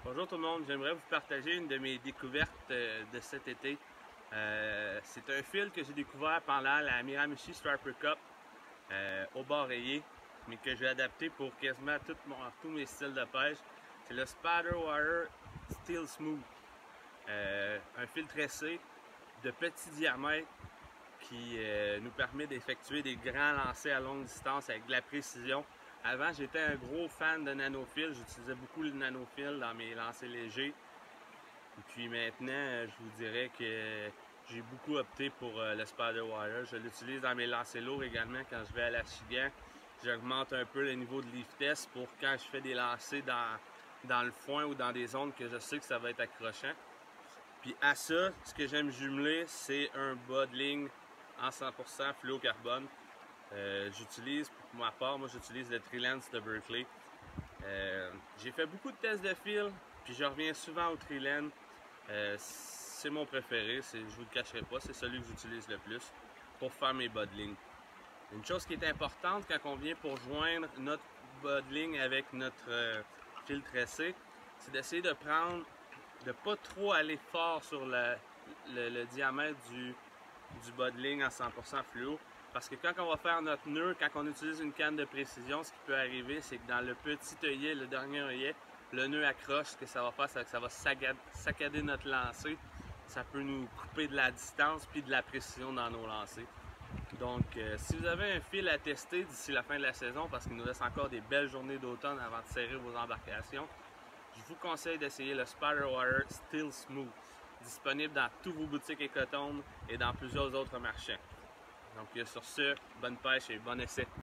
Bonjour tout le monde, j'aimerais vous partager une de mes découvertes de cet été. C'est un fil que j'ai découvert pendant la Miramichi Striper Cup au bord rayé, mais que j'ai adapté pour quasiment tous mes styles de pêche. C'est le Spiderwire Steel Smooth. Un fil tressé de petit diamètre qui nous permet d'effectuer des grands lancers à longue distance avec de la précision. Avant, j'étais un gros fan de nanofil. J'utilisais beaucoup le nanofil dans mes lancers légers. Et puis maintenant, je vous dirais que j'ai beaucoup opté pour le Spiderwire. Je l'utilise dans mes lancers lourds également quand je vais à l'Achigan. J'augmente un peu le niveau de lift test pour quand je fais des lancers dans le foin ou dans des zones que je sais que ça va être accrochant. Puis à ça, ce que j'aime jumeler, c'est un bas de ligne en 100% fluocarbone. J'utilise, pour ma part, j'utilise le Trilance de Berkley. J'ai fait beaucoup de tests de fil, puis je reviens souvent au Trilance. C'est mon préféré, je vous le cacherai pas, c'est celui que j'utilise le plus pour faire mes bas de ligne. Une chose qui est importante quand on vient pour joindre notre bas de ligne avec notre fil tressé, c'est d'essayer de pas trop aller fort sur le diamètre du bas de ligne à 100% fluo. Parce que quand on va faire notre nœud, quand on utilise une canne de précision, ce qui peut arriver, c'est que dans le petit œillet, le dernier œillet, le nœud accroche. Ce que ça va faire, c'est que ça va saccader notre lancer. Ça peut nous couper de la distance puis de la précision dans nos lancers. Donc, si vous avez un fil à tester d'ici la fin de la saison, parce qu'il nous reste encore des belles journées d'automne avant de serrer vos embarcations, je vous conseille d'essayer le Spiderwire Steel Smooth, disponible dans tous vos boutiques Ecotone et dans plusieurs autres marchands. Donc sur ce, bonne pêche et bon essai!